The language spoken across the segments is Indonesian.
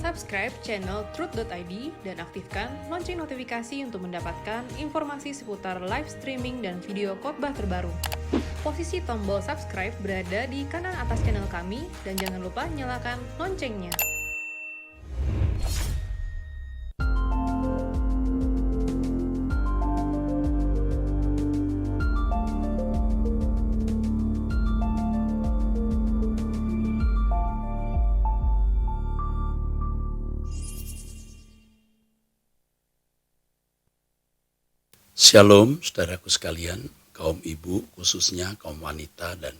Subscribe channel Truth.id dan aktifkan lonceng notifikasi untuk mendapatkan informasi seputar live streaming dan video khotbah terbaru. Posisi tombol subscribe berada di kanan atas channel kami dan jangan lupa nyalakan loncengnya. Shalom saudaraku sekalian, kaum ibu khususnya kaum wanita dan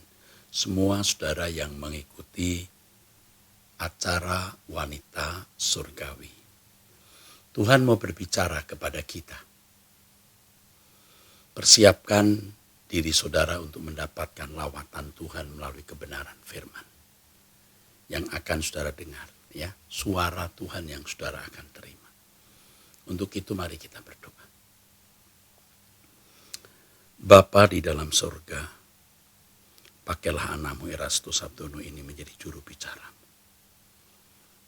semua saudara yang mengikuti acara wanita surgawi. Tuhan mau berbicara kepada kita. Persiapkan diri saudara untuk mendapatkan lawatan Tuhan melalui kebenaran firman yang akan saudara dengar, ya, suara Tuhan yang saudara akan terima. Untuk itu mari kita berdoa. Bapa di dalam surga, pakailah anakmu Erastus Sabdono ini menjadi juru bicaramu.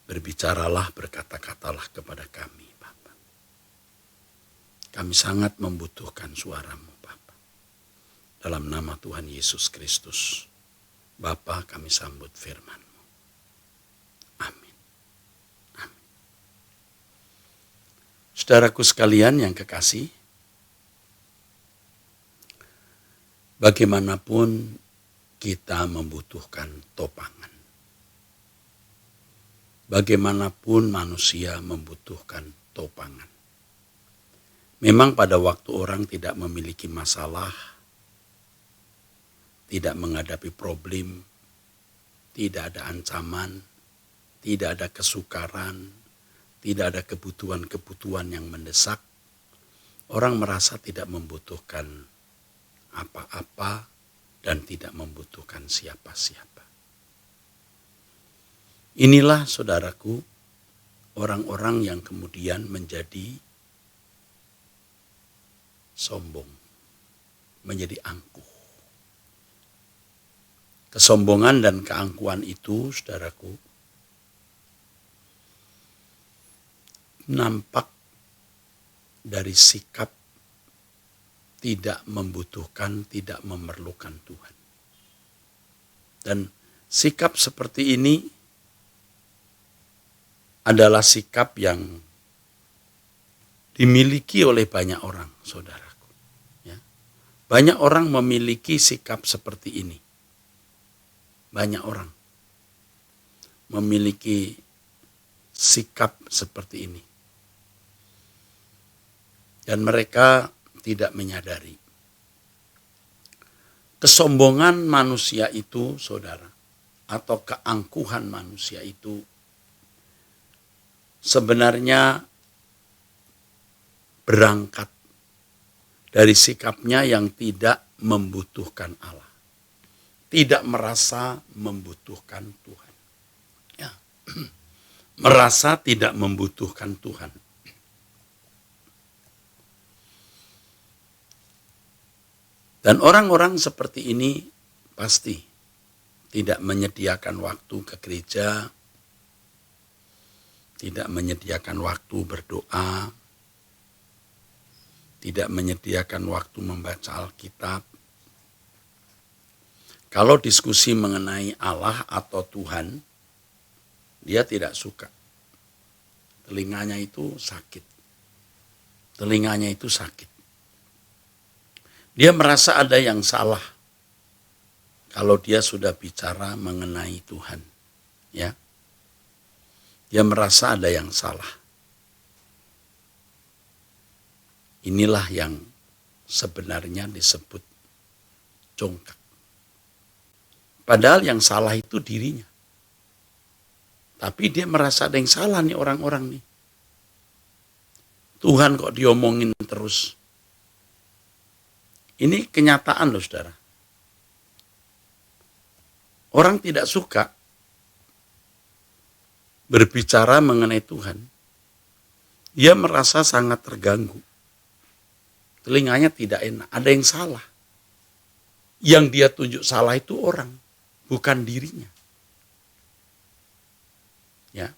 Berbicaralah, berkata-katalah kepada kami, Bapa. Kami sangat membutuhkan suaramu, Bapa. Dalam nama Tuhan Yesus Kristus, Bapa, kami sambut firman-Mu. Amin. Amin. Saudaraku sekalian yang kekasih, bagaimanapun kita membutuhkan topangan. Bagaimanapun manusia membutuhkan topangan. Memang pada waktu orang tidak memiliki masalah, tidak menghadapi problem, tidak ada ancaman, tidak ada kesukaran, tidak ada kebutuhan-kebutuhan yang mendesak, orang merasa tidak membutuhkan apa-apa dan tidak membutuhkan siapa-siapa. Inilah saudaraku, orang-orang yang kemudian menjadi sombong, menjadi angkuh. Kesombongan dan keangkuhan itu, saudaraku, nampak dari sikap tidak membutuhkan, tidak memerlukan Tuhan. Dan sikap seperti ini adalah sikap yang dimiliki oleh banyak orang, saudaraku. Ya. Banyak orang memiliki sikap seperti ini. Banyak orang memiliki sikap seperti ini. Dan mereka tidak menyadari. Kesombongan manusia itu, saudara, atau keangkuhan manusia itu sebenarnya berangkat dari sikapnya yang tidak membutuhkan Allah. Tidak merasa membutuhkan Tuhan. Ya. Merasa tidak membutuhkan Tuhan. Dan orang-orang seperti ini pasti tidak menyediakan waktu ke gereja, tidak menyediakan waktu berdoa, tidak menyediakan waktu membaca Alkitab. Kalau diskusi mengenai Allah atau Tuhan, dia tidak suka. Telinganya itu sakit. Telinganya itu sakit. Dia merasa ada yang salah kalau dia sudah bicara mengenai Tuhan. Ya. Dia merasa ada yang salah. Inilah yang sebenarnya disebut congkak. Padahal yang salah itu dirinya. Tapi dia merasa ada yang salah nih orang-orang nih. Tuhan kok diomongin terus. Ini kenyataan loh saudara. Orang tidak suka berbicara mengenai Tuhan. Dia merasa sangat terganggu. Telinganya tidak enak, ada yang salah. Yang dia tunjuk salah itu orang, bukan dirinya. Ya.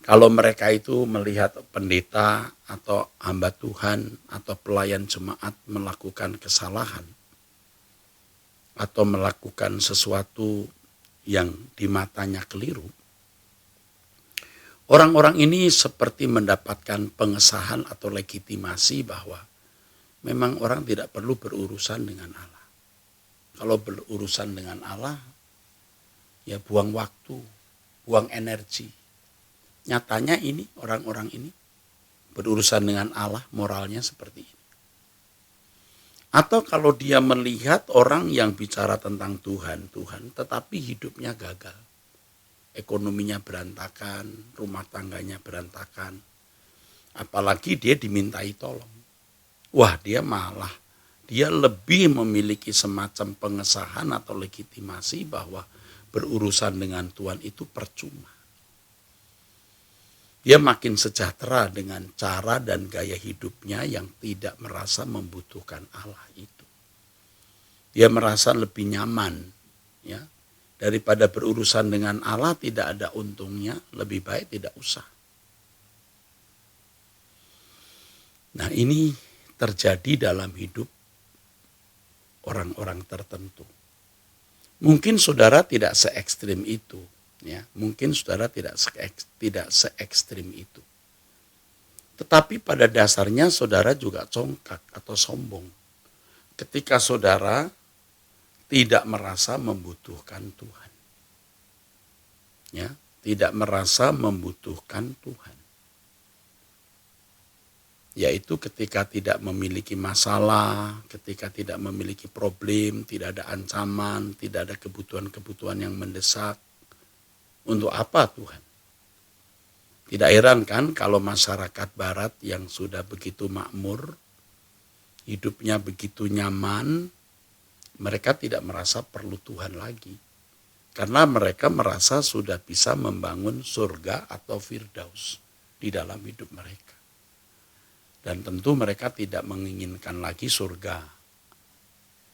Kalau mereka itu melihat pendeta atau hamba Tuhan atau pelayan jemaat melakukan kesalahan atau melakukan sesuatu yang di matanya keliru, orang-orang ini seperti mendapatkan pengesahan atau legitimasi bahwa memang orang tidak perlu berurusan dengan Allah. Kalau berurusan dengan Allah, ya buang waktu, buang energi. Nyatanya ini orang-orang ini berurusan dengan Allah, moralnya seperti ini. Atau kalau dia melihat orang yang bicara tentang Tuhan, tetapi hidupnya gagal. Ekonominya berantakan, rumah tangganya berantakan. Apalagi dia dimintai tolong. Wah, dia lebih memiliki semacam pengesahan atau legitimasi bahwa berurusan dengan Tuhan itu percuma. Dia makin sejahtera dengan cara dan gaya hidupnya yang tidak merasa membutuhkan Allah itu. Dia merasa lebih nyaman, ya, daripada berurusan dengan Allah tidak ada untungnya, lebih baik tidak usah. Nah, ini terjadi dalam hidup orang-orang tertentu. Mungkin saudara tidak se-ekstrim itu. Ya, mungkin saudara tidak se-ekstrim itu. Tetapi pada dasarnya saudara juga congkak atau sombong. Ketika saudara tidak merasa membutuhkan Tuhan. Ya, tidak merasa membutuhkan Tuhan. Yaitu ketika tidak memiliki masalah, ketika tidak memiliki problem, tidak ada ancaman, tidak ada kebutuhan-kebutuhan yang mendesak. Untuk apa Tuhan? Tidak heran kan kalau masyarakat barat yang sudah begitu makmur, hidupnya begitu nyaman, mereka tidak merasa perlu Tuhan lagi. Karena mereka merasa sudah bisa membangun surga atau firdaus di dalam hidup mereka. Dan tentu mereka tidak menginginkan lagi surga.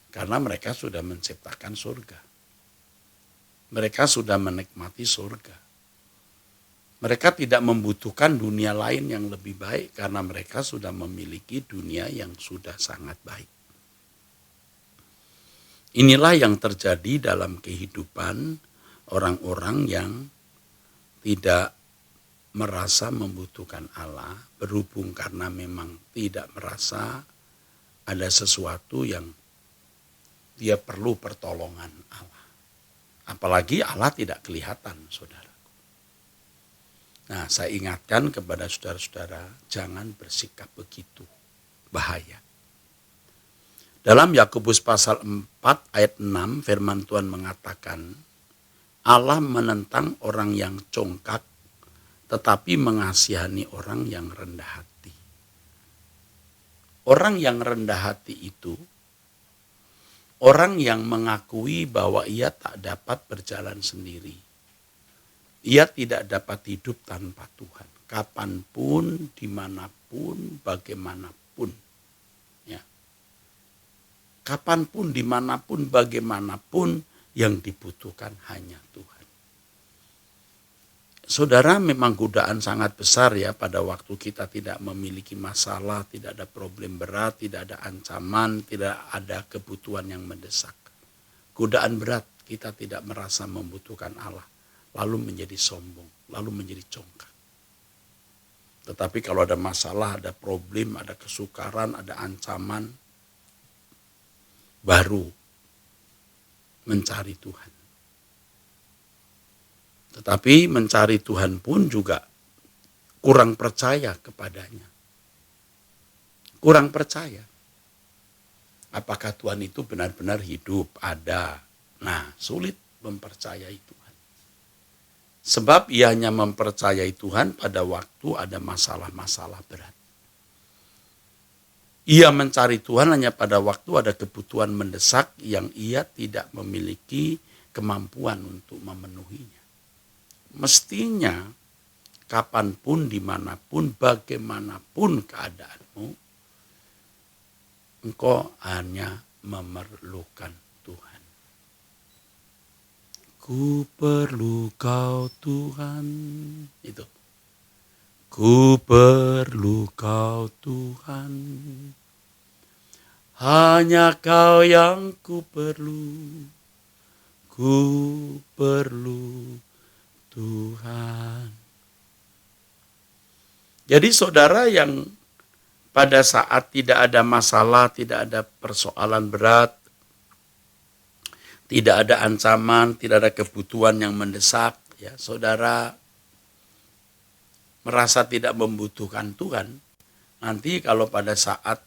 Karena mereka sudah menciptakan surga. Mereka sudah menikmati surga. Mereka tidak membutuhkan dunia lain yang lebih baik karena mereka sudah memiliki dunia yang sudah sangat baik. Inilah yang terjadi dalam kehidupan orang-orang yang tidak merasa membutuhkan Allah, berhubung karena memang tidak merasa ada sesuatu yang dia perlu pertolongan Allah. Apalagi Allah tidak kelihatan, saudaraku. Nah, saya ingatkan kepada saudara-saudara, jangan bersikap begitu. Bahaya. Dalam Yakobus pasal 4 ayat 6, firman Tuhan mengatakan, Allah menentang orang yang congkak, tetapi mengasihani orang yang rendah hati. Orang yang rendah hati itu, orang yang mengakui bahwa ia tak dapat berjalan sendiri. Ia tidak dapat hidup tanpa Tuhan. Kapanpun, dimanapun, bagaimanapun. Ya. Kapanpun, dimanapun, bagaimanapun yang dibutuhkan hanya Tuhan. Saudara, memang godaan sangat besar ya pada waktu kita tidak memiliki masalah, tidak ada problem berat, tidak ada ancaman, tidak ada kebutuhan yang mendesak. Godaan berat kita tidak merasa membutuhkan Allah, lalu menjadi sombong, lalu menjadi congkak. Tetapi kalau ada masalah, ada problem, ada kesukaran, ada ancaman, baru mencari Tuhan. Tetapi mencari Tuhan pun juga kurang percaya kepadanya. Kurang percaya. Apakah Tuhan itu benar-benar hidup, ada. Nah, sulit mempercayai Tuhan. Sebab ia hanya mempercayai Tuhan pada waktu ada masalah-masalah berat. Ia mencari Tuhan hanya pada waktu ada kebutuhan mendesak yang ia tidak memiliki kemampuan untuk memenuhinya. Mestinya kapanpun, dimanapun, bagaimanapun keadaanmu, engkau hanya memerlukan Tuhan. Ku perlu Kau Tuhan. Itu Ku perlu Kau Tuhan, hanya Kau yang ku perlu Tuhan. Jadi saudara yang pada saat tidak ada masalah, tidak ada persoalan berat, tidak ada ancaman, tidak ada kebutuhan yang mendesak, ya, saudara merasa tidak membutuhkan Tuhan. Nanti kalau pada saat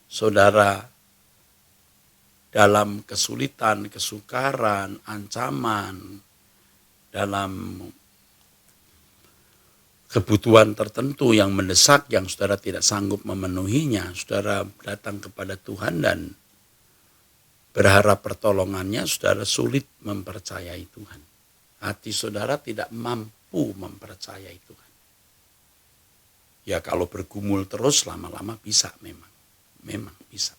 saudara dalam kesulitan, kesukaran, ancaman, dalam kebutuhan tertentu yang mendesak, yang saudara tidak sanggup memenuhinya, saudara datang kepada Tuhan dan berharap pertolongannya, saudara sulit mempercayai Tuhan. Hati saudara tidak mampu mempercayai Tuhan. Ya kalau bergumul terus lama-lama bisa memang bisa.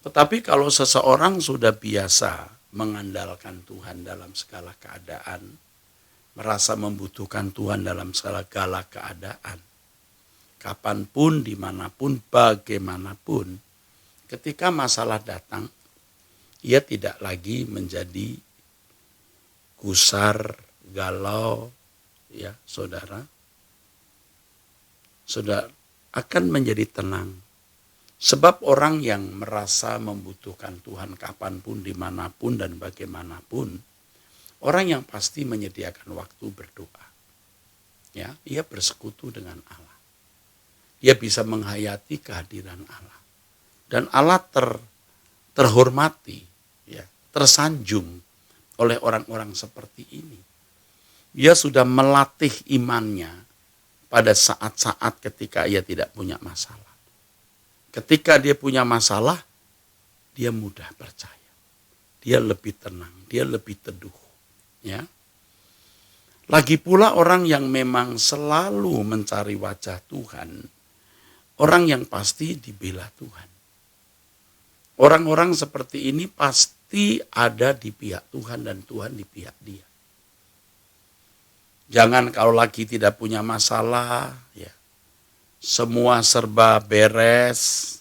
Tetapi kalau seseorang sudah biasa mengandalkan Tuhan dalam segala keadaan, merasa membutuhkan Tuhan dalam segala keadaan, kapanpun, dimanapun, bagaimanapun, ketika masalah datang, ia tidak lagi menjadi gusar, galau, ya saudara. Saudara akan menjadi tenang. Sebab orang yang merasa membutuhkan Tuhan kapanpun, dimanapun, dan bagaimanapun, orang yang pasti menyediakan waktu berdoa. Ya, ia bersekutu dengan Allah. Ia bisa menghayati kehadiran Allah. Dan Allah terhormati, ya, tersanjung oleh orang-orang seperti ini. Ia sudah melatih imannya pada saat-saat ketika ia tidak punya masalah. Ketika dia punya masalah, dia mudah percaya. Dia lebih tenang, dia lebih teduh. Ya. Lagi pula orang yang memang selalu mencari wajah Tuhan, orang yang pasti dibela Tuhan. Orang-orang seperti ini pasti ada di pihak Tuhan dan Tuhan di pihak dia. Jangan kalau lagi tidak punya masalah, ya, semua serba beres,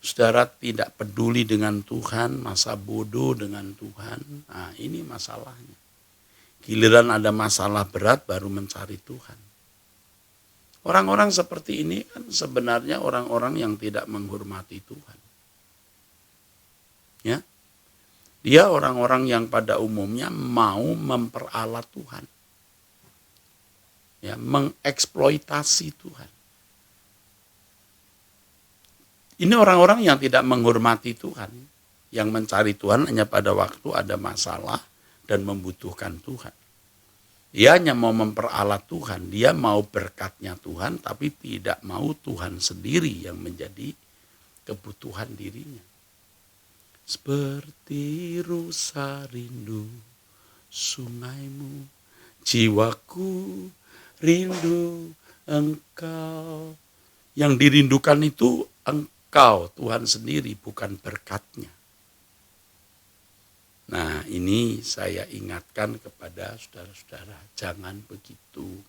saudara tidak peduli dengan Tuhan, masa bodoh dengan Tuhan. Nah, ini masalahnya. Giliran ada masalah berat baru mencari Tuhan. Orang-orang seperti ini kan sebenarnya orang-orang yang tidak menghormati Tuhan. Ya. Dia orang-orang yang pada umumnya mau memperalat Tuhan. Ya, mengeksploitasi Tuhan. Ini orang-orang yang tidak menghormati Tuhan, yang mencari Tuhan hanya pada waktu ada masalah dan membutuhkan Tuhan. Dia hanya mau memperalat Tuhan, dia mau berkatnya Tuhan, tapi tidak mau Tuhan sendiri yang menjadi kebutuhan dirinya. Seperti rusa rindu sungaimu, jiwaku rindu Engkau. Yang dirindukan itu Engkau, Tuhan sendiri, bukan berkatnya. Nah, ini saya ingatkan kepada saudara-saudara, jangan begitu.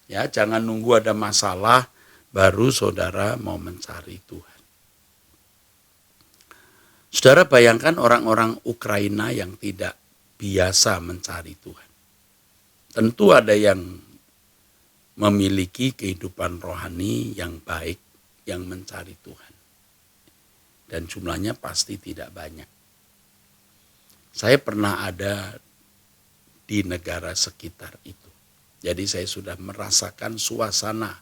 Ya, jangan nunggu ada masalah baru saudara mau mencari Tuhan. Saudara bayangkan orang-orang Ukraina yang tidak biasa mencari Tuhan. Tentu ada yang memiliki kehidupan rohani yang baik, yang mencari Tuhan. Dan jumlahnya pasti tidak banyak. Saya pernah ada di negara sekitar itu. Jadi saya sudah merasakan suasana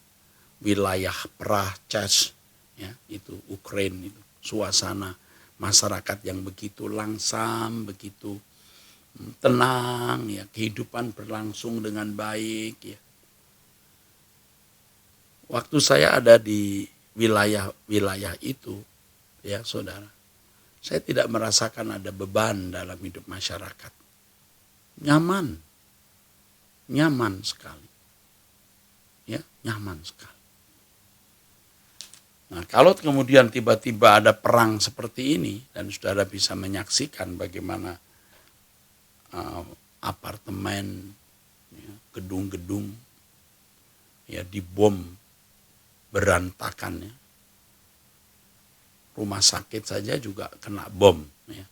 wilayah Prachach, ya, itu Ukraina itu. Suasana masyarakat yang begitu langsam, begitu tenang, ya, kehidupan berlangsung dengan baik, ya. Waktu saya ada di wilayah itu, ya saudara, saya tidak merasakan ada beban dalam hidup masyarakat. Nyaman sekali. Ya, nyaman sekali. Nah, kalau kemudian tiba-tiba ada perang seperti ini, dan saudara bisa menyaksikan bagaimana apartemen, ya, gedung-gedung ya dibom berantakan ya. Rumah sakit saja juga kena bom ya.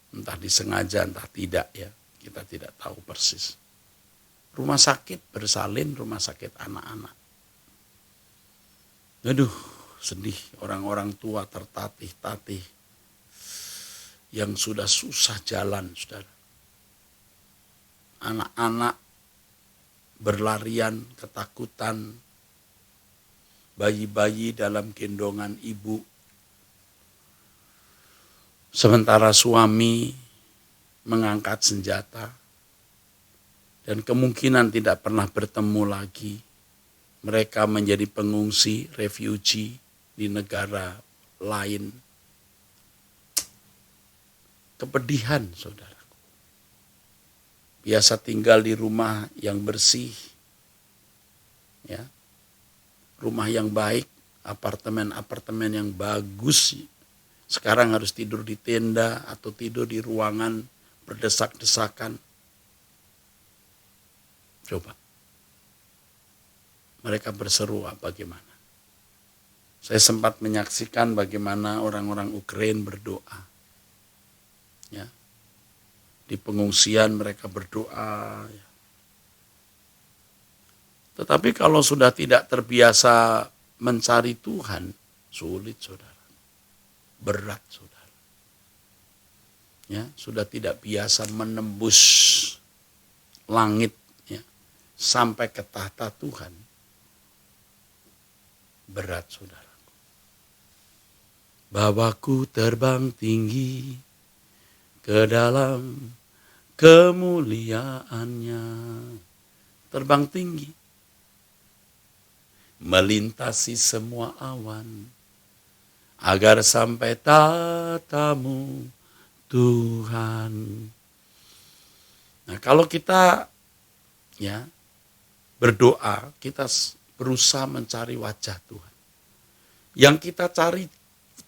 Entah disengaja entah tidak ya, kita tidak tahu persis. Rumah sakit bersalin, rumah sakit anak-anak. Aduh, sedih, orang-orang tua tertatih-tatih yang sudah susah jalan, saudara. Anak-anak berlarian ketakutan, bayi-bayi dalam gendongan ibu. Sementara suami mengangkat senjata dan kemungkinan tidak pernah bertemu lagi. Mereka menjadi pengungsi, refugee di negara lain. Kepedihan, saudaraku. Biasa tinggal di rumah yang bersih, ya, rumah yang baik, apartemen-apartemen yang bagus. Sekarang harus tidur di tenda atau tidur di ruangan berdesak-desakan. Coba. Mereka berseru bagaimana. Saya sempat menyaksikan bagaimana orang-orang Ukraina berdoa. Ya. Di pengungsian mereka berdoa. Ya. Tetapi kalau sudah tidak terbiasa mencari Tuhan, sulit, saudara. Berat, saudara. Ya, sudah tidak biasa menembus langit ya, sampai ke tahta Tuhan. Berat, saudara. Bawaku terbang tinggi ke dalam kemuliaannya. Terbang tinggi. Melintasi semua awan. Agar sampai tatamu Tuhan. Nah, kalau kita ya berdoa, kita berusaha mencari wajah Tuhan. Yang kita cari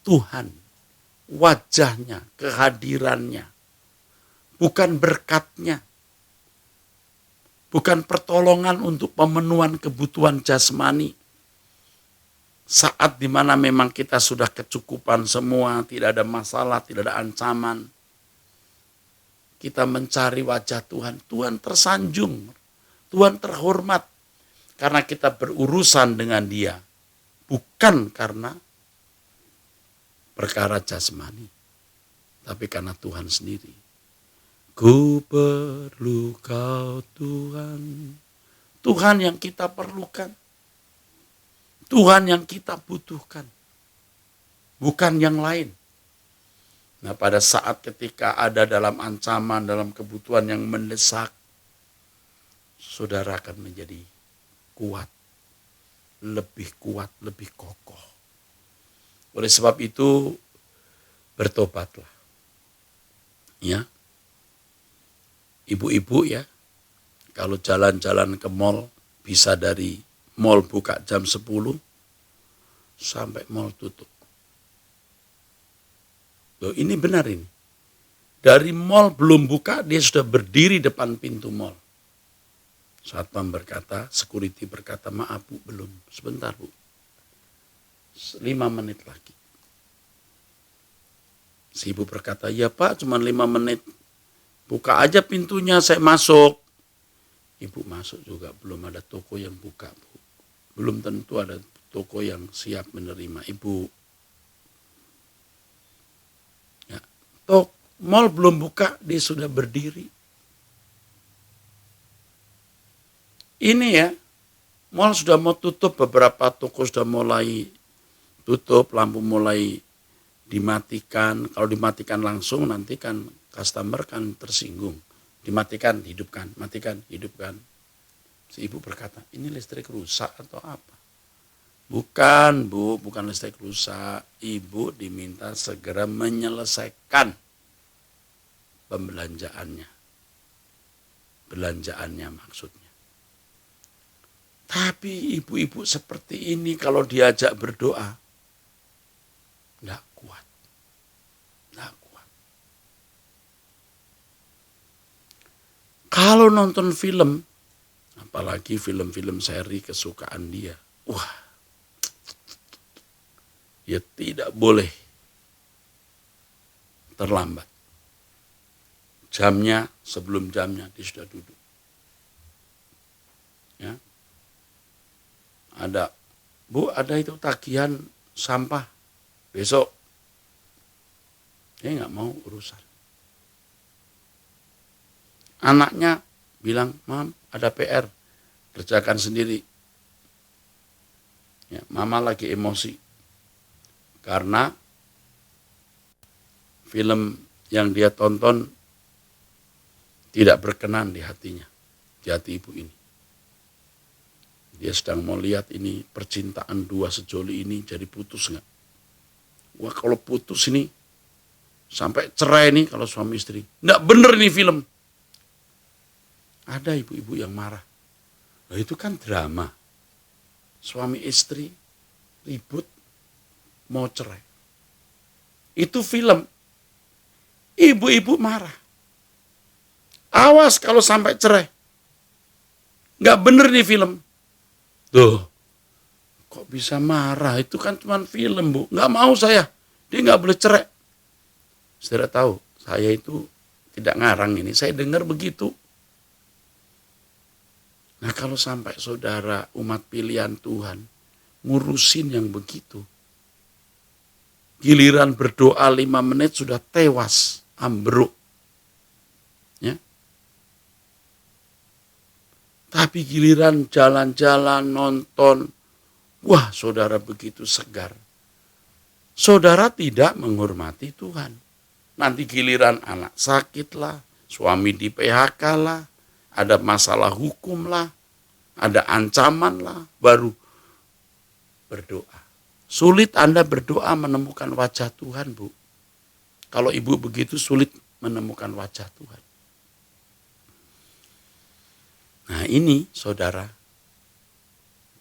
Tuhan, wajahnya, kehadirannya, bukan berkatnya, bukan pertolongan untuk pemenuhan kebutuhan jasmani. Saat dimana memang kita sudah kecukupan semua, tidak ada masalah, tidak ada ancaman. Kita mencari wajah Tuhan, Tuhan tersanjung, Tuhan terhormat. Karena kita berurusan dengan Dia, bukan karena perkara jasmani, tapi karena Tuhan sendiri. Ku perlu Kau Tuhan, Tuhan yang kita perlukan. Tuhan yang kita butuhkan, bukan yang lain. Nah, pada saat ketika ada dalam ancaman, dalam kebutuhan yang mendesak, saudara akan menjadi kuat, lebih kokoh. Oleh sebab itu, bertobatlah. Ya, ibu-ibu ya, kalau jalan-jalan ke mall, bisa dari mall buka jam 10 sampai mall tutup. Loh, ini benar ini. Dari mall belum buka, dia sudah berdiri depan pintu mall. Satpam berkata, security berkata, maaf Bu, belum. Sebentar Bu. 5 menit lagi. Si ibu berkata, ya Pak, cuma 5 menit. Buka aja pintunya, saya masuk. Ibu masuk juga, belum ada toko yang buka Bu. Belum tentu ada toko yang siap menerima ibu. Ya, mall belum buka, dia sudah berdiri. Ini ya, mall sudah mau tutup, beberapa toko sudah mulai tutup, lampu mulai dimatikan. Kalau dimatikan langsung nanti kan customer kan tersinggung. Dimatikan, hidupkan, matikan, hidupkan. Si ibu berkata, ini listrik rusak atau apa? Bukan Bu, bukan listrik rusak. Ibu diminta segera menyelesaikan pembelanjaannya. Belanjaannya maksudnya. Tapi ibu-ibu seperti ini kalau diajak berdoa, enggak kuat. Enggak kuat. Kalau nonton film, Apalagi film-film seri kesukaan dia. Wah, dia tidak boleh terlambat. Jamnya, sebelum jamnya dia sudah duduk. Ya. Bu, ada itu tagihan sampah besok. Dia nggak mau urusan. Anaknya bilang, Mam, ada PR, kerjakan sendiri. Ya, mama lagi emosi. Karena film yang dia tonton tidak berkenan di hatinya, di hati ibu ini. Dia sedang mau lihat ini percintaan dua sejoli ini jadi putus nggak. Wah, kalau putus ini sampai cerai nih kalau suami istri. Nggak bener nih film. Ada ibu-ibu yang marah. Nah, itu kan drama. Suami istri ribut mau cerai. Itu film. Ibu-ibu marah. Awas kalau sampai cerai. Nggak bener nih film. Tuh, kok bisa marah? Itu kan cuma film, Bu. Nggak mau saya. Dia nggak boleh cerai. Saudara tahu, saya itu tidak ngarang ini. Saya dengar begitu. Nah, kalau sampai saudara umat pilihan Tuhan ngurusin yang begitu, giliran berdoa 5 menit sudah tewas, ambruk. Ya. Tapi giliran jalan-jalan, nonton, wah saudara begitu segar. Saudara tidak menghormati Tuhan. Nanti giliran anak sakit lah, suami di PHK lah, ada masalah hukum lah, ada ancaman lah, baru berdoa. Sulit Anda berdoa menemukan wajah Tuhan, Bu. Kalau ibu begitu sulit menemukan wajah Tuhan. Nah ini saudara,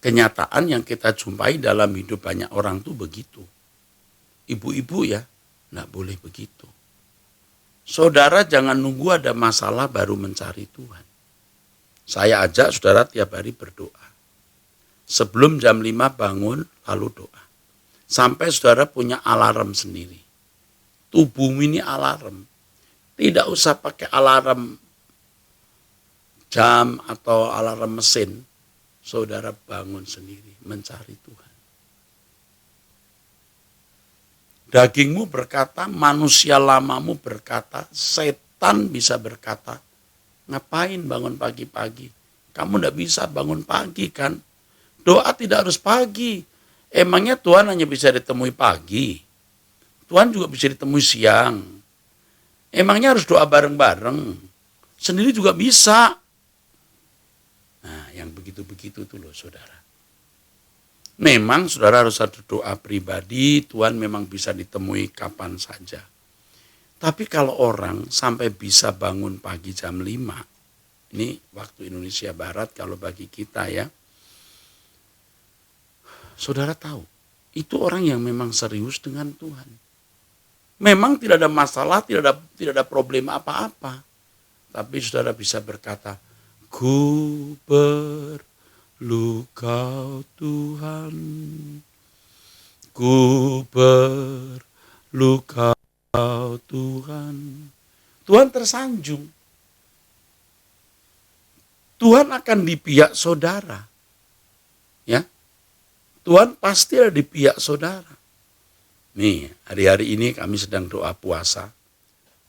kenyataan yang kita jumpai dalam hidup banyak orang tuh begitu. Ibu-ibu ya, nggak boleh begitu. Saudara jangan nunggu ada masalah baru mencari Tuhan. Saya ajak saudara tiap hari berdoa. Sebelum jam 5 bangun lalu doa. Sampai saudara punya alarm sendiri. Tubuhmu ini alarm. Tidak usah pakai alarm jam atau alarm mesin. Saudara bangun sendiri mencari Tuhan. Dagingmu berkata, manusia lamamu berkata, setan bisa berkata, ngapain bangun pagi-pagi? Kamu tidak bisa bangun pagi kan? Doa tidak harus pagi. Emangnya Tuhan hanya bisa ditemui pagi? Tuhan juga bisa ditemui siang. Emangnya harus doa bareng-bareng? Sendiri juga bisa. Nah, yang begitu-begitu tuh loh saudara. Memang saudara harus ada doa pribadi, Tuhan memang bisa ditemui kapan saja. Tapi kalau orang sampai bisa bangun pagi jam 5, ini waktu Indonesia Barat kalau bagi kita ya, saudara tahu, itu orang yang memang serius dengan Tuhan. Memang tidak ada masalah, tidak ada problem apa-apa. Tapi saudara bisa berkata, ku perlu kau Tuhan, ku perlu kau Tuhan. Tuhan tersanjung. Tuhan akan di pihak saudara. Ya. Tuhan pasti ada di pihak saudara. Nih, hari-hari ini kami sedang doa puasa.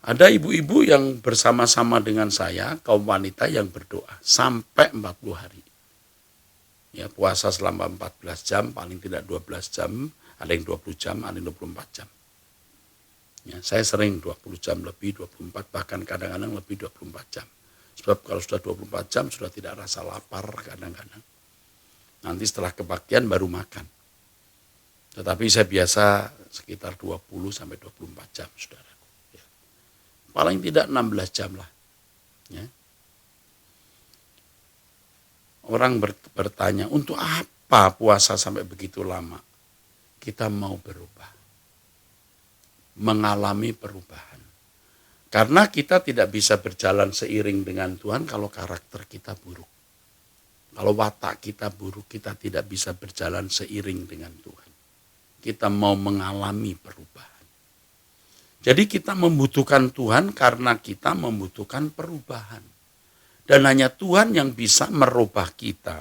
Ada ibu-ibu yang bersama-sama dengan saya, kaum wanita yang berdoa sampai 40 hari. Ya, puasa selama 14 jam, paling tidak 12 jam, ada yang 20 jam, ada yang 24 jam. Ya, saya sering 20 jam lebih, 24, bahkan kadang-kadang lebih 24 jam. Sebab kalau sudah 24 jam, sudah tidak rasa lapar kadang-kadang. Nanti setelah kebaktian baru makan. Tetapi saya biasa sekitar 20 sampai 24 jam, saudara. Ya. Paling tidak 16 jam lah. Ya. Orang bertanya, untuk apa puasa sampai begitu lama? Kita mau berubah. Mengalami perubahan. Karena kita tidak bisa berjalan seiring dengan Tuhan kalau karakter kita buruk. Kalau watak kita buruk, kita tidak bisa berjalan seiring dengan Tuhan. Kita mau mengalami perubahan. Jadi kita membutuhkan Tuhan karena kita membutuhkan perubahan. Dan hanya Tuhan yang bisa merubah kita,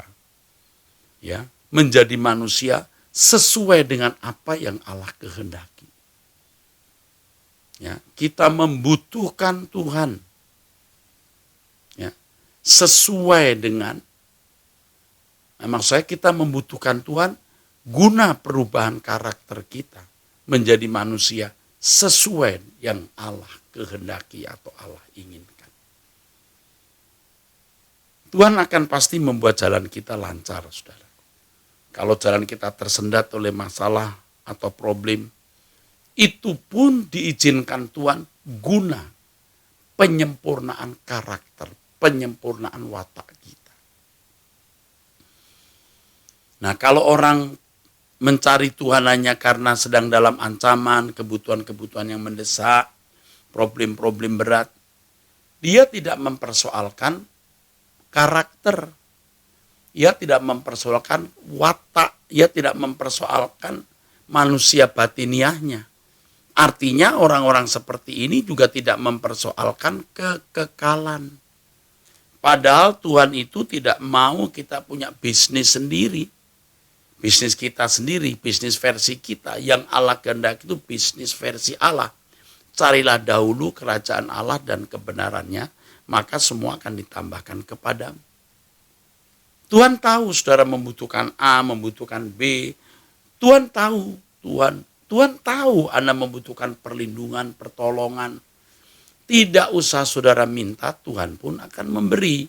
ya, menjadi manusia sesuai dengan apa yang Allah kehendaki. Ya, kita membutuhkan Tuhan, ya, sesuai dengan, maksud saya kita membutuhkan Tuhan guna perubahan karakter kita menjadi manusia sesuai yang Allah kehendaki atau Allah inginkan. Tuhan akan pasti membuat jalan kita lancar, saudara. Kalau jalan kita tersendat oleh masalah atau problem, itu pun diizinkan Tuhan guna penyempurnaan karakter, penyempurnaan watak kita. Nah, kalau orang mencari Tuhan hanya karena sedang dalam ancaman, kebutuhan-kebutuhan yang mendesak, problem-problem berat, dia tidak mempersoalkan karakter, ia tidak mempersoalkan watak, ia tidak mempersoalkan manusia batiniahnya. Artinya orang-orang seperti ini juga tidak mempersoalkan kekekalan. Padahal Tuhan itu tidak mau kita punya bisnis sendiri. Bisnis kita sendiri, bisnis versi kita. Yang Allah kehendaki itu bisnis versi Allah. Carilah dahulu kerajaan Allah dan kebenarannya, maka semua akan ditambahkan kepadamu. Tuhan tahu saudara membutuhkan A, membutuhkan B. Tuhan tahu, Tuhan tahu Anda membutuhkan perlindungan, pertolongan. Tidak usah saudara minta, Tuhan pun akan memberi.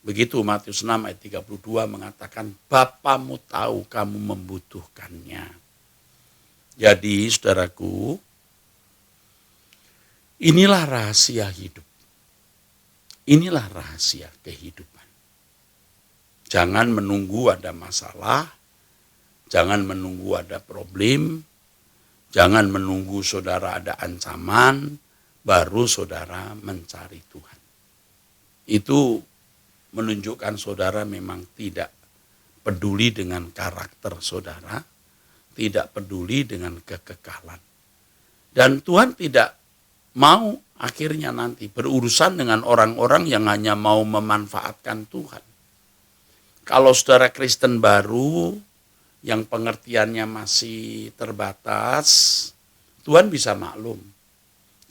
Begitu Matius 6 ayat 32 mengatakan, Bapamu tahu kamu membutuhkannya. Jadi saudaraku, inilah rahasia hidup. Inilah rahasia kehidupan. Jangan menunggu ada masalah, jangan menunggu ada problem, jangan menunggu saudara ada ancaman, baru saudara mencari Tuhan. Itu menunjukkan saudara memang tidak peduli dengan karakter saudara, tidak peduli dengan kekekalan. Dan Tuhan tidak mau akhirnya nanti berurusan dengan orang-orang yang hanya mau memanfaatkan Tuhan. Kalau saudara Kristen baru yang pengertiannya masih terbatas, Tuhan bisa maklum.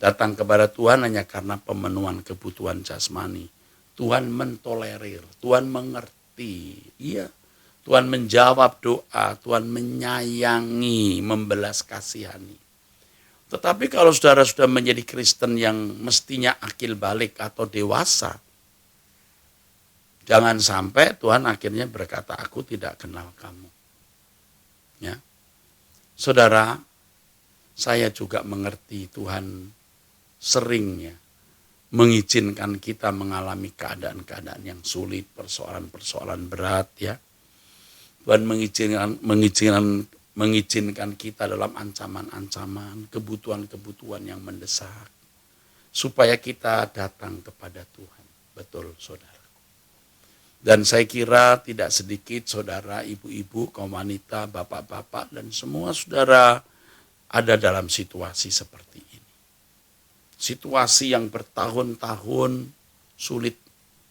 Datang kepada Tuhan hanya karena pemenuhan kebutuhan jasmani. Tuhan mentolerir, Tuhan mengerti. Iya, Tuhan menjawab doa, Tuhan menyayangi, membelas kasihani. Tetapi kalau saudara sudah menjadi Kristen yang mestinya akil balik atau dewasa, jangan sampai Tuhan akhirnya berkata, aku tidak kenal kamu. Ya, saudara, saya juga mengerti Tuhan seringnya mengizinkan kita mengalami keadaan-keadaan yang sulit, persoalan-persoalan berat, ya. Tuhan mengizinkan kita dalam ancaman-ancaman, kebutuhan-kebutuhan yang mendesak, supaya kita datang kepada Tuhan. Betul, saudara. Dan saya kira tidak sedikit saudara, ibu-ibu, kaum wanita, bapak-bapak, dan semua saudara ada dalam situasi seperti ini. Situasi yang bertahun-tahun sulit,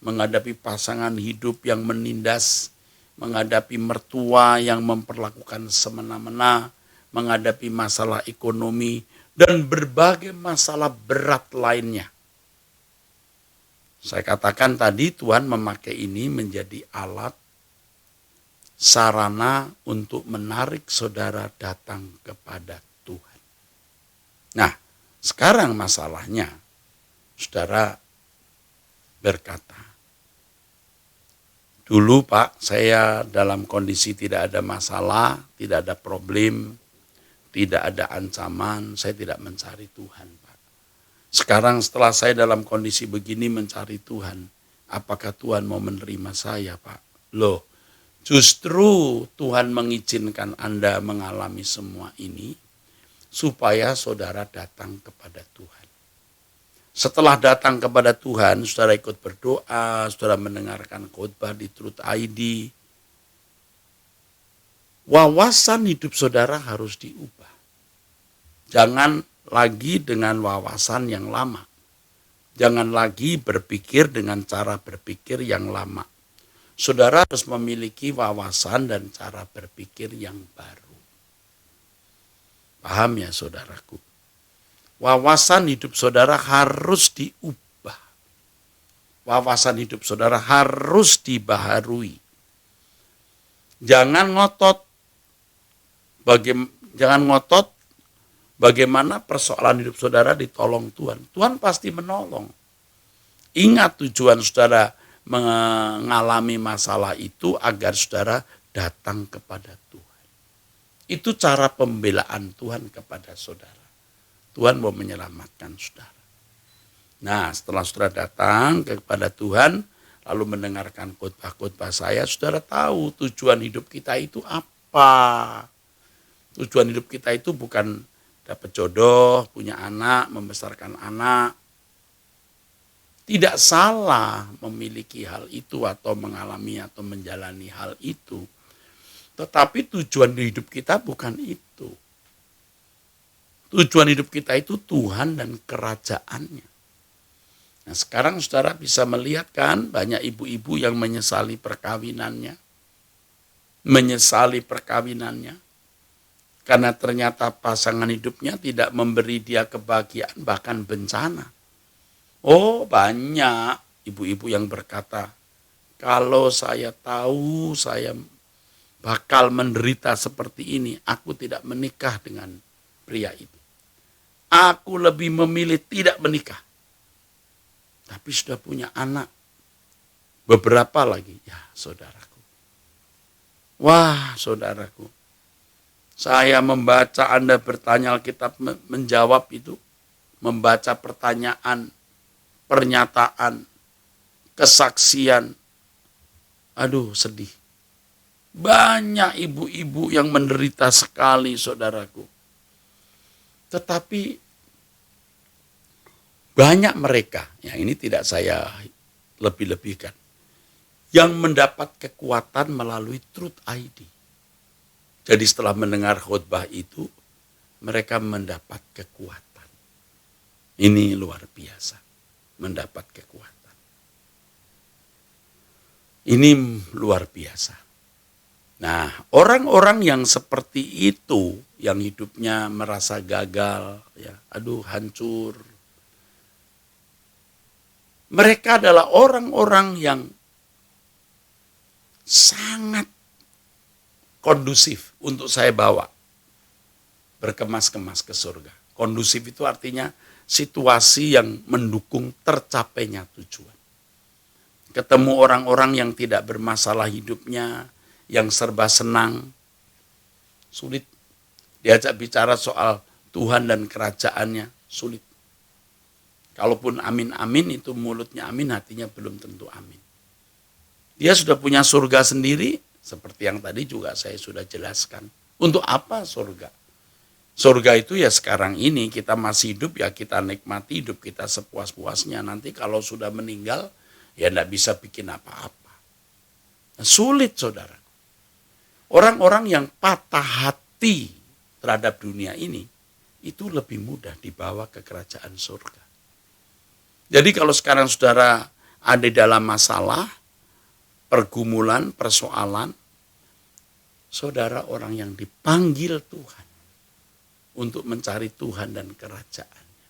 menghadapi pasangan hidup yang menindas, menghadapi mertua yang memperlakukan semena-mena, menghadapi masalah ekonomi, dan berbagai masalah berat lainnya. Saya katakan tadi Tuhan memakai ini menjadi alat, sarana untuk menarik saudara datang kepada Tuhan. Nah, sekarang masalahnya, saudara berkata, dulu Pak, saya dalam kondisi tidak ada masalah, tidak ada problem, tidak ada ancaman, saya tidak mencari Tuhan Pak. Sekarang setelah saya dalam kondisi begini mencari Tuhan, apakah Tuhan mau menerima saya Pak? Loh, justru Tuhan mengizinkan Anda mengalami semua ini, supaya saudara datang kepada Tuhan. Setelah datang kepada Tuhan, saudara ikut berdoa, saudara mendengarkan khotbah di Truth ID. Wawasan hidup saudara harus diubah. Jangan lagi dengan wawasan yang lama. Jangan lagi berpikir dengan cara berpikir yang lama. Saudara harus memiliki wawasan dan cara berpikir yang baru. Paham ya saudaraku? Wawasan hidup saudara harus diubah. Wawasan hidup saudara harus dibaharui. Jangan ngotot bagaimana persoalan hidup saudara ditolong Tuhan. Tuhan pasti menolong. Ingat tujuan saudara mengalami masalah itu agar saudara datang kepada Tuhan. Itu cara pembelaan Tuhan kepada saudara. Tuhan mau menyelamatkan saudara. Nah, setelah saudara datang kepada Tuhan, lalu mendengarkan khotbah-khotbah saya, saudara tahu tujuan hidup kita itu apa. Tujuan hidup kita itu bukan dapat jodoh, punya anak, membesarkan anak. Tidak salah memiliki hal itu atau mengalami atau menjalani hal itu. Tetapi tujuan hidup kita bukan itu. Tujuan hidup kita itu Tuhan dan kerajaannya. Nah, sekarang saudara bisa melihat kan banyak ibu-ibu yang menyesali perkawinannya. Karena ternyata pasangan hidupnya tidak memberi dia kebahagiaan, bahkan bencana. Oh, banyak ibu-ibu yang berkata, kalau saya tahu saya bakal menderita seperti ini, aku tidak menikah dengan pria itu. Aku lebih memilih tidak menikah. Tapi sudah punya anak. Beberapa lagi. Ya, saudaraku. Wah, saudaraku. Saya membaca Anda bertanya Alkitab menjawab itu. Membaca pertanyaan, pernyataan, kesaksian. Aduh, sedih. Banyak ibu-ibu yang menderita sekali, saudaraku. Tetapi banyak mereka, ya ini tidak saya lebih-lebihkan, yang mendapat kekuatan melalui Truth ID. Jadi setelah mendengar khotbah itu, mereka mendapat kekuatan. Ini luar biasa, mendapat kekuatan. Ini luar biasa. Nah, orang-orang yang seperti itu, yang hidupnya merasa gagal, ya, aduh hancur. Mereka adalah orang-orang yang sangat kondusif untuk saya bawa berkemas-kemas ke surga. Kondusif itu artinya situasi yang mendukung tercapainya tujuan. Ketemu orang-orang yang tidak bermasalah hidupnya, yang serba senang, sulit. Diajak bicara soal Tuhan dan kerajaannya, sulit. Kalaupun amin-amin itu mulutnya amin, hatinya belum tentu amin. Dia sudah punya surga sendiri, seperti yang tadi juga saya sudah jelaskan. Untuk apa surga? Surga itu ya sekarang ini kita masih hidup, ya kita nikmati hidup kita sepuas-puasnya. Nanti kalau sudah meninggal, ya enggak bisa bikin apa-apa. Nah, sulit saudara. Orang-orang yang patah hati terhadap dunia ini, itu lebih mudah dibawa ke kerajaan surga. Jadi kalau sekarang saudara ada dalam masalah, pergumulan, persoalan, saudara orang yang dipanggil Tuhan untuk mencari Tuhan dan kerajaannya.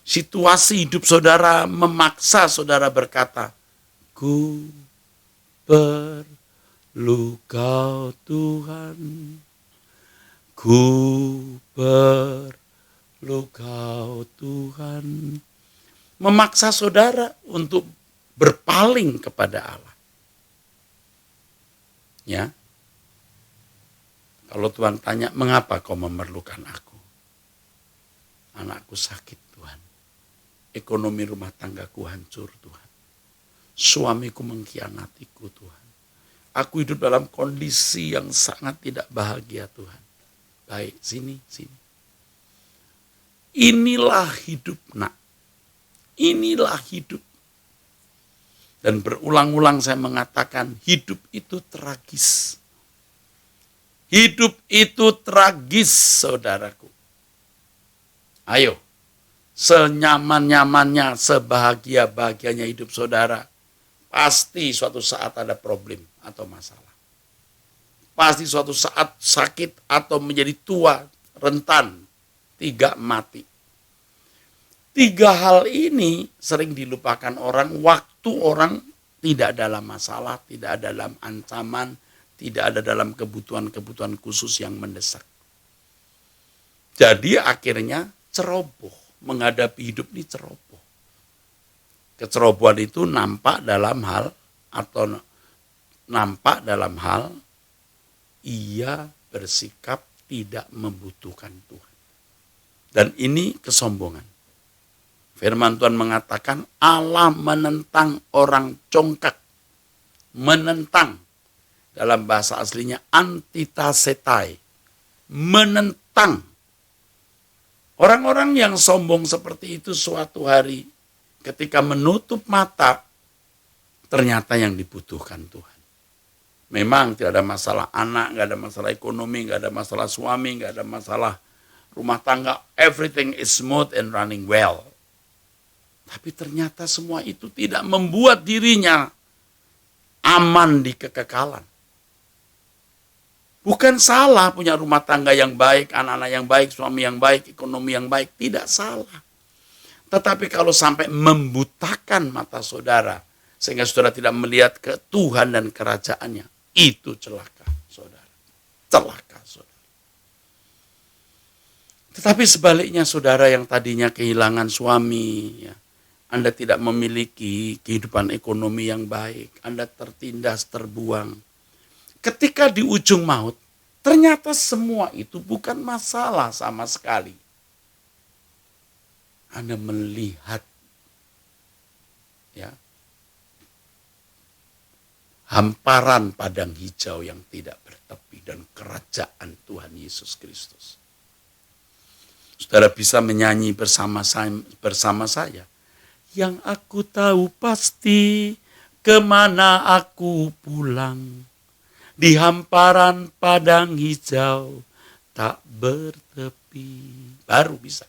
Situasi hidup saudara memaksa saudara berkata, ku perlu kau Tuhan, ku perlu kau Tuhan. Memaksa saudara untuk berpaling kepada Allah. Ya. Kalau Tuhan tanya, mengapa kau memerlukan aku? Anakku sakit Tuhan. Ekonomi rumah tanggaku hancur Tuhan. Suamiku mengkhianatiku Tuhan. Aku hidup dalam kondisi yang sangat tidak bahagia Tuhan. Baik, sini. Inilah hidup nak. Inilah hidup. Dan berulang-ulang saya mengatakan hidup itu tragis. Hidup itu tragis, saudaraku. Ayo, senyaman-nyamannya, sebahagia-bahagianya hidup saudara, pasti suatu saat ada problem atau masalah. Pasti suatu saat sakit atau menjadi tua, rentan, 3 mati. 3 hal ini sering dilupakan orang waktu orang tidak dalam masalah, tidak dalam ancaman, tidak ada dalam kebutuhan-kebutuhan khusus yang mendesak. Jadi akhirnya ceroboh, menghadapi hidup ini ceroboh. Kecerobohan itu nampak dalam hal ia bersikap tidak membutuhkan Tuhan. Dan ini kesombongan. Firman Tuhan mengatakan Allah menentang orang congkak. Menentang. Dalam bahasa aslinya antitasetai. Menentang. Orang-orang yang sombong seperti itu suatu hari ketika menutup mata, ternyata yang dibutuhkan Tuhan. Memang tidak ada masalah anak, nggak ada masalah ekonomi, nggak ada masalah suami, nggak ada masalah rumah tangga. Everything is smooth and running well. Tapi ternyata semua itu tidak membuat dirinya aman di kekekalan. Bukan salah punya rumah tangga yang baik, anak-anak yang baik, suami yang baik, ekonomi yang baik. Tidak salah. Tetapi kalau sampai membutakan mata saudara, sehingga saudara tidak melihat ke Tuhan dan kerajaannya, itu celaka saudara. Celaka saudara. Tetapi sebaliknya saudara yang tadinya kehilangan suami, ya, Anda tidak memiliki kehidupan ekonomi yang baik, Anda tertindas, terbuang. Ketika di ujung maut, ternyata semua itu bukan masalah sama sekali. Anda melihat ya, hamparan padang hijau yang tidak bertepi dan kerajaan Tuhan Yesus Kristus. Saudara bisa menyanyi bersama saya. Yang aku tahu pasti kemana aku pulang. Di hamparan padang hijau tak bertepi. Baru bisa.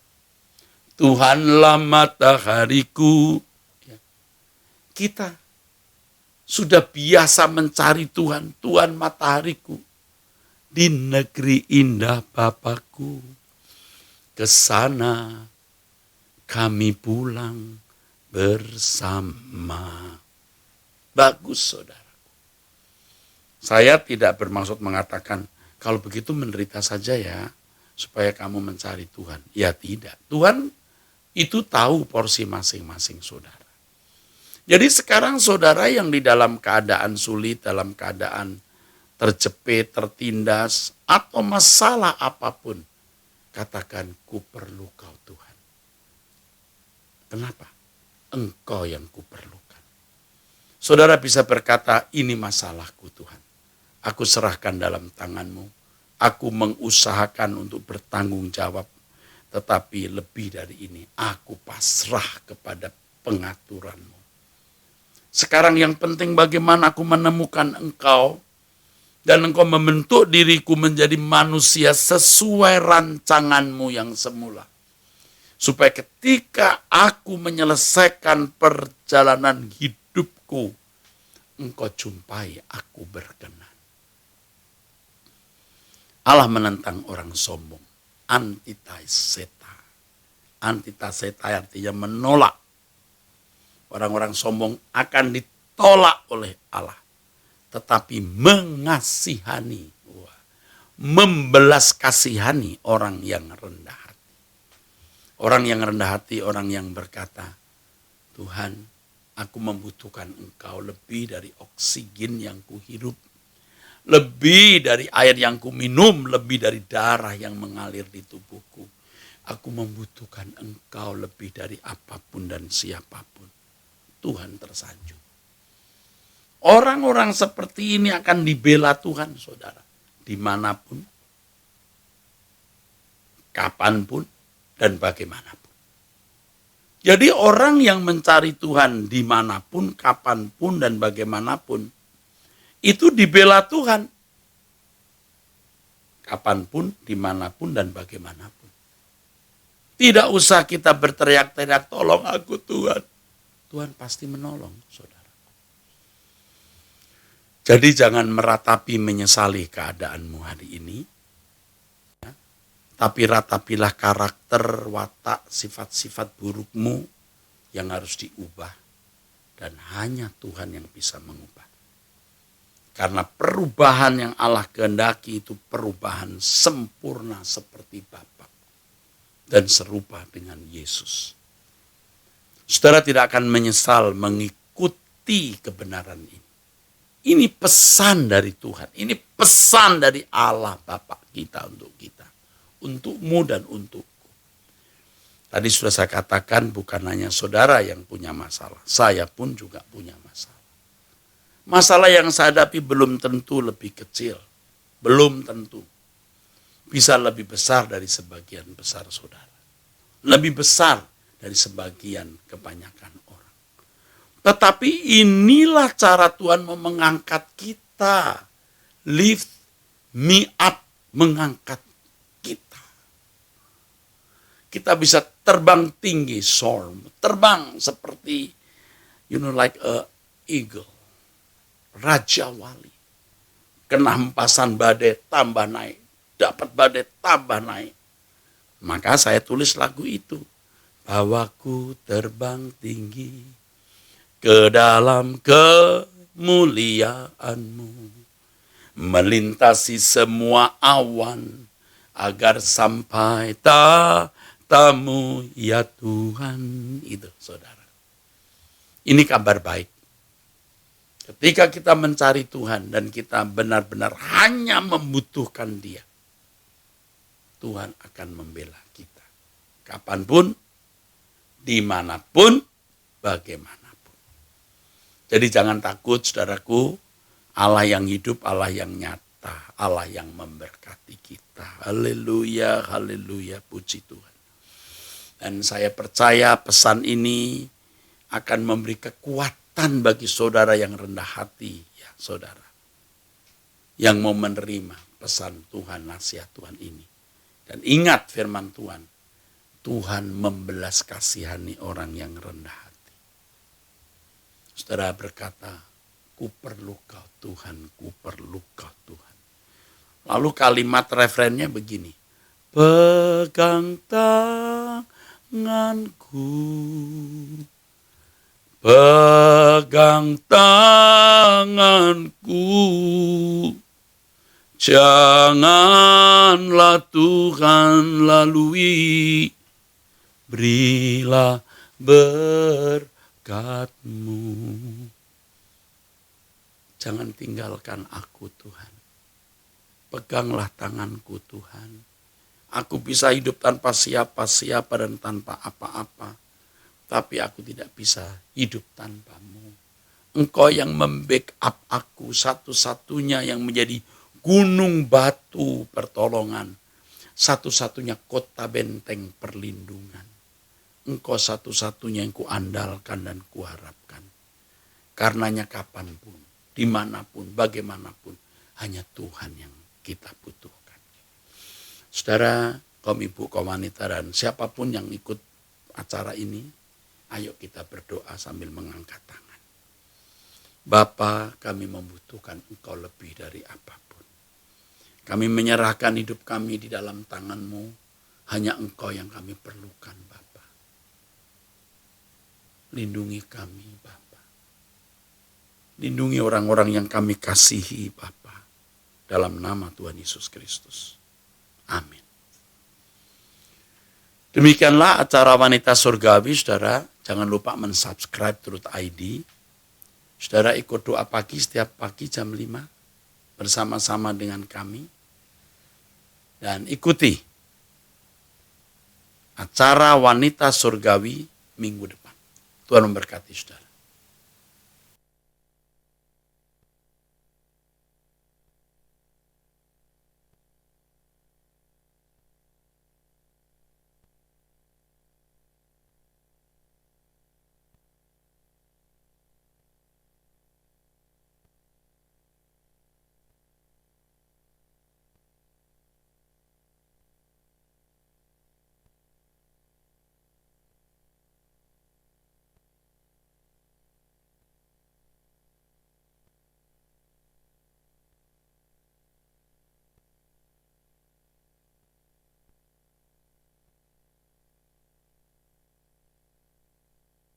Tuhanlah matahariku. Kita sudah biasa mencari Tuhan. Tuhan matahariku. Di negeri indah Bapakku. Ke sana kami pulang bersama. Bagus saudara. Saya tidak bermaksud mengatakan kalau begitu menderita saja ya supaya kamu mencari Tuhan. Ya tidak. Tuhan itu tahu porsi masing-masing saudara. Jadi sekarang saudara yang di dalam keadaan sulit, dalam keadaan terjepit, tertindas, atau masalah apapun, katakan ku perlu kau Tuhan. Kenapa? Engkau yang kuperlukan. Saudara bisa berkata, ini masalahku Tuhan. Aku serahkan dalam tangan-Mu. Aku mengusahakan untuk bertanggung jawab. Tetapi lebih dari ini, aku pasrah kepada pengaturan-Mu. Sekarang yang penting bagaimana aku menemukan Engkau. Dan Engkau membentuk diriku menjadi manusia sesuai rancangan-Mu yang semula. Supaya ketika aku menyelesaikan perjalanan hidupku, Engkau jumpai aku berkenan. Allah menentang orang sombong. Antitaseta. Antitaseta artinya menolak. Orang-orang sombong akan ditolak oleh Allah. Tetapi mengasihani, membelas kasihani orang yang rendah. Orang yang rendah hati, orang yang berkata, Tuhan, aku membutuhkan Engkau lebih dari oksigen yang kuhirup. Lebih dari air yang kuminum, lebih dari darah yang mengalir di tubuhku. Aku membutuhkan Engkau lebih dari apapun dan siapapun. Tuhan tersanjung. Orang-orang seperti ini akan dibela Tuhan, saudara. Dimanapun, kapanpun, dan bagaimanapun. Jadi orang yang mencari Tuhan dimanapun, kapanpun, dan bagaimanapun, itu dibela Tuhan. Kapanpun, dimanapun, dan bagaimanapun. Tidak usah kita berteriak-teriak, tolong aku Tuhan. Tuhan pasti menolong, saudara. Jadi jangan meratapi menyesali keadaanmu hari ini. Tapi ratapilah karakter, watak, sifat-sifat burukmu yang harus diubah. Dan hanya Tuhan yang bisa mengubah. Karena perubahan yang Allah kehendaki itu perubahan sempurna seperti Bapa. Dan serupa dengan Yesus. Saudara tidak akan menyesal mengikuti kebenaran ini. Ini pesan dari Tuhan. Ini pesan dari Allah Bapa kita untuk kita. Untukmu dan untukku. Tadi sudah saya katakan bukan hanya saudara yang punya masalah. Saya pun juga punya masalah. Masalah yang saya hadapi belum tentu lebih kecil. Belum tentu. Bisa lebih besar dari sebagian besar saudara. Lebih besar dari sebagian kebanyakan orang. Tetapi inilah cara Tuhan mau mengangkat kita. Lift me up. Mengangkat kita. Kita bisa terbang tinggi, soar. Terbang seperti, like a eagle. Raja wali. Kena hempasan badai tambah naik. Dapat badai tambah naik. Maka saya tulis lagu itu. Bawaku terbang tinggi ke dalam kemuliaan-Mu. Melintasi semua awan agar sampai tamu ya Tuhan. Itu saudara. Ini kabar baik. Ketika kita mencari Tuhan dan kita benar-benar hanya membutuhkan Dia. Tuhan akan membela kita. Kapanpun, dimanapun, bagaimanapun. Jadi jangan takut saudaraku. Allah yang hidup, Allah yang nyata. Allah yang memberkati kita. Haleluya, haleluya, puji Tuhan. Dan saya percaya pesan ini akan memberi kekuatan bagi saudara yang rendah hati. Ya saudara. Yang mau menerima pesan Tuhan, nasihat Tuhan ini. Dan ingat firman Tuhan. Tuhan membelas kasihani orang yang rendah hati. Saudara berkata, ku perlu kau Tuhan, ku perlu kau Tuhan. Lalu kalimat refrennya begini. Pegang tanganku. Pegang tanganku. Janganlah Tuhan lalui, berilah berkat-Mu. Jangan tinggalkan aku Tuhan. Peganglah tanganku Tuhan. Aku bisa hidup tanpa siapa-siapa dan tanpa apa-apa. Tapi aku tidak bisa hidup tanpa-Mu. Engkau yang membackup aku, satu-satunya yang menjadi gunung batu pertolongan. Satu-satunya kota benteng perlindungan. Engkau satu-satunya yang kuandalkan dan kuharapkan. Karenanya kapanpun, dimanapun, bagaimanapun, hanya Tuhan yang kita butuhkan. Saudara, kaum ibu, kaum wanita, dan siapapun yang ikut acara ini, ayo kita berdoa sambil mengangkat tangan. Bapa, kami membutuhkan Engkau lebih dari apapun. Kami menyerahkan hidup kami di dalam tangan-Mu. Hanya Engkau yang kami perlukan, Bapa. Lindungi kami, Bapa. Lindungi orang-orang yang kami kasihi, Bapa. Dalam nama Tuhan Yesus Kristus. Amin. Demikianlah acara Wanita Surgawi, saudara. Jangan lupa mensubscribe Truth ID. Saudara ikut doa pagi setiap pagi jam 5. Bersama-sama dengan kami. Dan ikuti acara Wanita Surgawi minggu depan. Tuhan memberkati saudara.